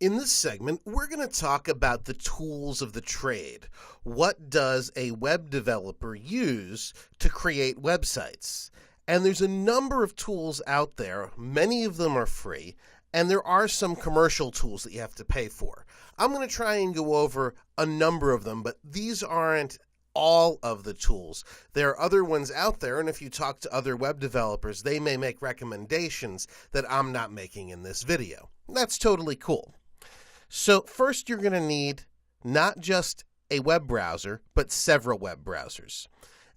In this segment, we're going to talk about the tools of the trade. What does a web developer use to create websites? And there's a number of tools out there. Many of them are free, and there are some commercial tools that you have to pay for. I'm going to try and go over a number of them, but these aren't all of the tools. There are other ones out there, and if you talk to other web developers, they may make recommendations that I'm not making in this video. That's totally cool. So first, you're going to need not just a web browser, but several web browsers.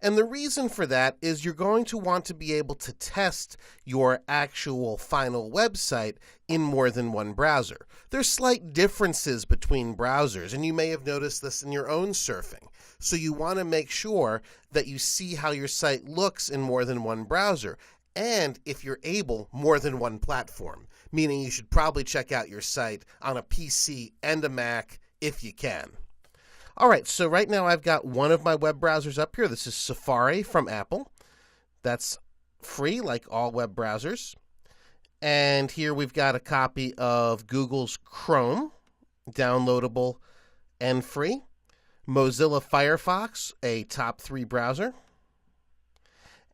And the reason for that is you're going to want to be able to test your actual final website in more than one browser. There's slight differences between browsers, and you may have noticed this in your own surfing. So you want to make sure that you see how your site looks in more than one browser, and if you're able, more than one platform, meaning you should probably check out your site on a PC and a Mac if you can. All right, so right now I've got one of my web browsers up here. This is Safari from Apple. That's free, like all web browsers. And here we've got a copy of Google's Chrome, downloadable and free. Mozilla Firefox, a top 3 browser.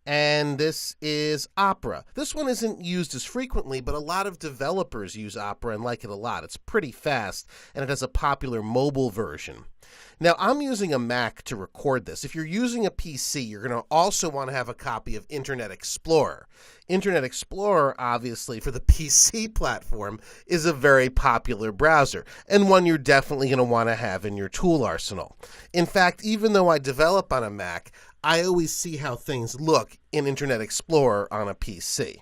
And this is Opera. This one isn't used as frequently, but a lot of developers use Opera and like it a lot. It's pretty fast, and it has a popular mobile version. Now, I'm using a Mac to record this. If you're using a PC, you're going to also want to have a copy of Internet Explorer. Internet Explorer, obviously, for the PC platform, is a very popular browser, and one you're definitely going to want to have in your tool arsenal. In fact, even though I develop on a Mac, I always see how things look in Internet Explorer on a PC.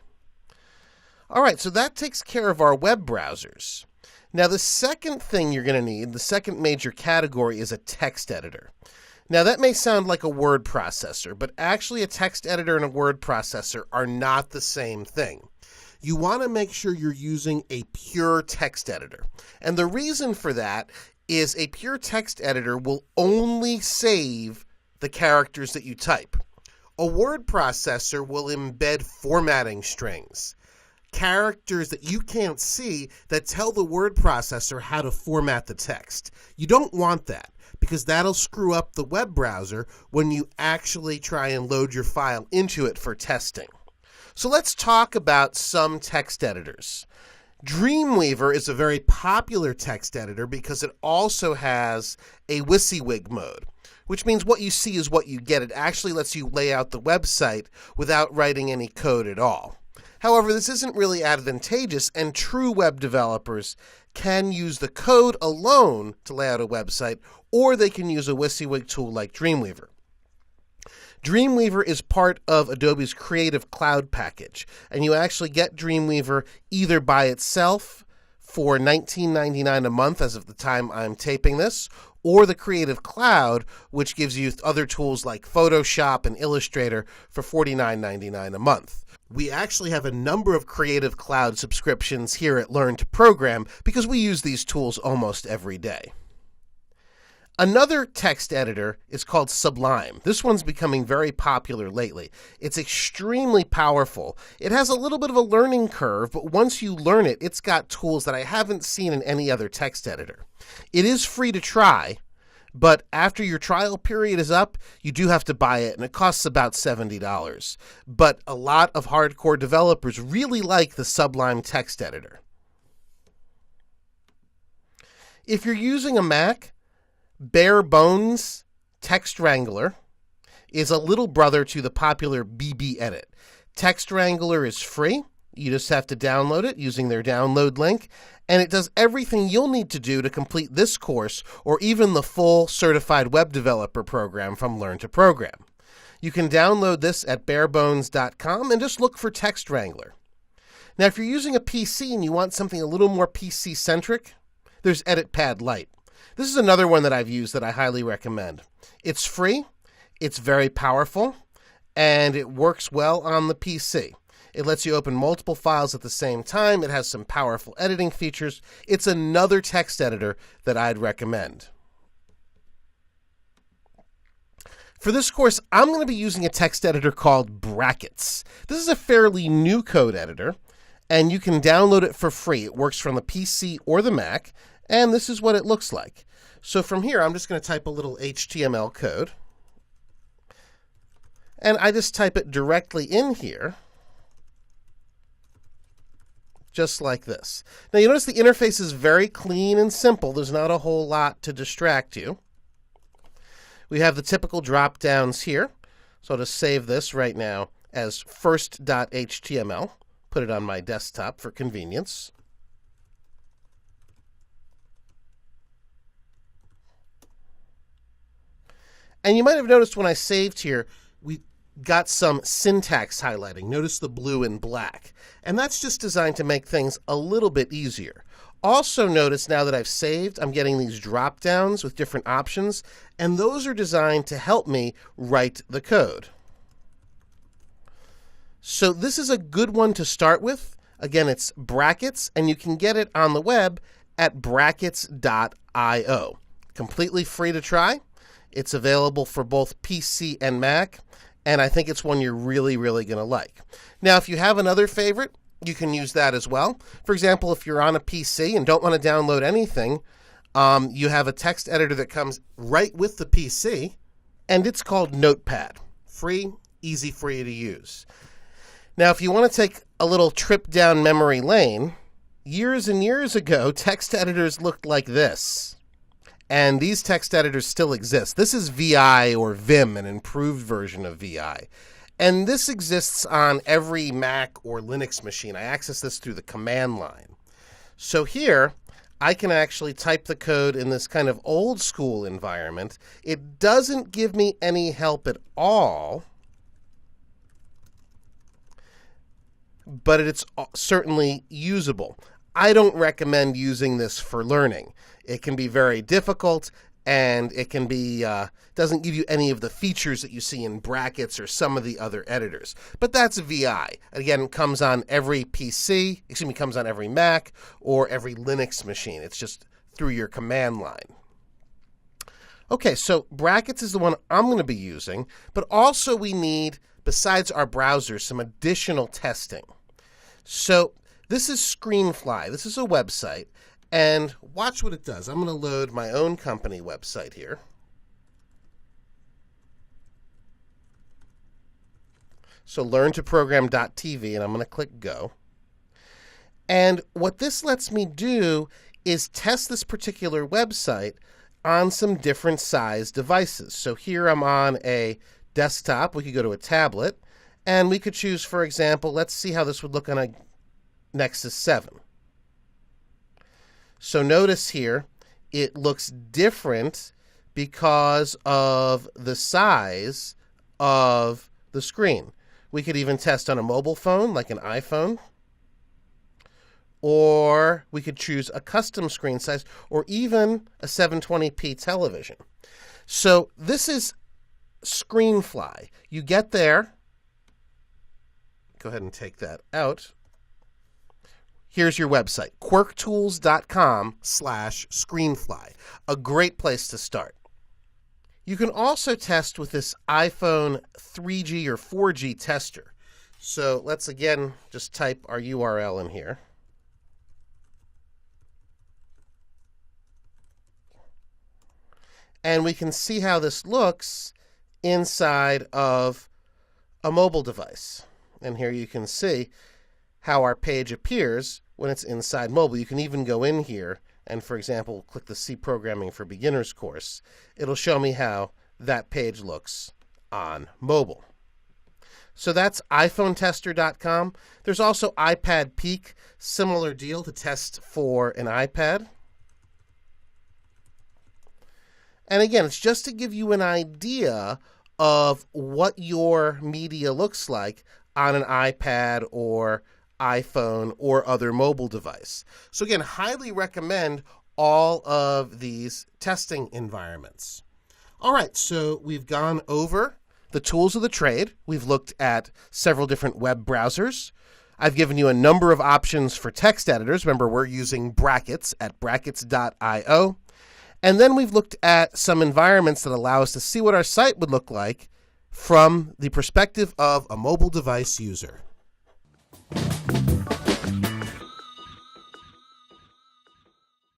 All right, so that takes care of our web browsers. Now, the second thing you're going to need, the second major category, is a text editor. Now, that may sound like a word processor, but actually a text editor and a word processor are not the same thing. You want to make sure you're using a pure text editor. And the reason for that is a pure text editor will only save the characters that you type. A word processor will embed formatting strings, characters that you can't see that tell the word processor how to format the text. You don't want that because that'll screw up the web browser when you actually try and load your file into it for testing. So let's talk about some text editors. Dreamweaver is a very popular text editor because it also has a WYSIWYG mode, which means what you see is what you get. It actually lets you lay out the website without writing any code at all. However, this isn't really advantageous, and true web developers can use the code alone to lay out a website, or they can use a WYSIWYG tool like Dreamweaver. Dreamweaver is part of Adobe's Creative Cloud package, and you actually get Dreamweaver either by itself for $19.99 a month as of the time I'm taping this, or the Creative Cloud, which gives you other tools like Photoshop and Illustrator for $49.99 a month. We actually have a number of Creative Cloud subscriptions here at Learn to Program because we use these tools almost every day. Another text editor is called Sublime. This one's becoming very popular lately. It's extremely powerful. It has a little bit of a learning curve, but once you learn it, it's got tools that I haven't seen in any other text editor. It is free to try, but after your trial period is up, you do have to buy it, and it costs about $70. But a lot of hardcore developers really like the Sublime text editor. If you're using a Mac, Bare Bones Text Wrangler is a little brother to the popular BB Edit. Text Wrangler is free. You just have to download it using their download link, and it does everything you'll need to do to complete this course or even the full Certified Web Developer program from Learn to Program. You can download this at barebones.com and just look for Text Wrangler. Now, if you're using a PC and you want something a little more PC-centric, there's EditPad Lite. This is another one that I've used that I highly recommend. It's free, it's very powerful, and it works well on the PC. It lets you open multiple files at the same time. It has some powerful editing features. It's another text editor that I'd recommend. For this course, I'm going to be using a text editor called Brackets. This is a fairly new code editor, and you can download it for free. It works from the PC or the Mac, and this is what it looks like. So from here, I'm just going to type a little HTML code, and I just type it directly in here, just like this. Now you notice the interface is very clean and simple. There's not a whole lot to distract you. We have the typical drop downs here. So I'll just save this right now as first.html. Put it on my desktop for convenience. And you might have noticed when I saved here, we got some syntax highlighting. Notice the blue and black. And that's just designed to make things a little bit easier. Also notice now that I've saved, I'm getting these drop downs with different options, and those are designed to help me write the code. So this is a good one to start with. Again, it's brackets, and you can get it on the web at brackets.io. Completely free to try. It's available for both PC and Mac, and I think it's one you're really, really going to like. Now, if you have another favorite, you can use that as well. For example, if you're on a PC and don't want to download anything, you have a text editor that comes right with the PC, and it's called Notepad. Free, easy for you to use. Now, if you want to take a little trip down memory lane, years and years ago, text editors looked like this. And these text editors still exist. This is VI or Vim, an improved version of VI. And this exists on every Mac or Linux machine. I access this through the command line. So here, I can actually type the code in this kind of old school environment. It doesn't give me any help at all, but it's certainly usable. I don't recommend using this for learning. It can be very difficult, and it can be doesn't give you any of the features that you see in brackets or some of the other editors. But that's VI. Again, it comes on every PC, comes on every Mac or every Linux machine. It's just through your command line. Okay, so brackets is the one I'm going to be using, but also we need, besides our browser, some additional testing. So this is Screenfly. This is a website. And watch what it does. I'm going to load my own company website here. So learntoprogram.tv, and I'm going to click Go. And what this lets me do is test this particular website on some different size devices. So here I'm on a desktop. We could go to a tablet, and we could choose, for example, let's see how this would look on a Nexus 7. So notice here, it looks different because of the size of the screen. We could even test on a mobile phone, like an iPhone, or we could choose a custom screen size, or even a 720p television. So this is Screenfly. You get there. Go ahead and take that out. Here's your website, quirktools.com/Screenfly. A great place to start. You can also test with this iPhone 3G or 4G tester. So let's again just type our URL in here. And we can see how this looks inside of a mobile device. And here you can see how our page appears when it's inside mobile. You can even go in here and, for example, click the C Programming for Beginners course. It'll show me how that page looks on mobile. So that's iPhoneTester.com. There's also iPad Peek, similar deal to test for an iPad. And again, it's just to give you an idea of what your media looks like on an iPad or iPhone or other mobile device. So again, highly recommend all of these testing environments. All right, so we've gone over the tools of the trade. We've looked at several different web browsers. I've given you a number of options for text editors. Remember, we're using brackets at brackets.io. And then we've looked at some environments that allow us to see what our site would look like from the perspective of a mobile device user.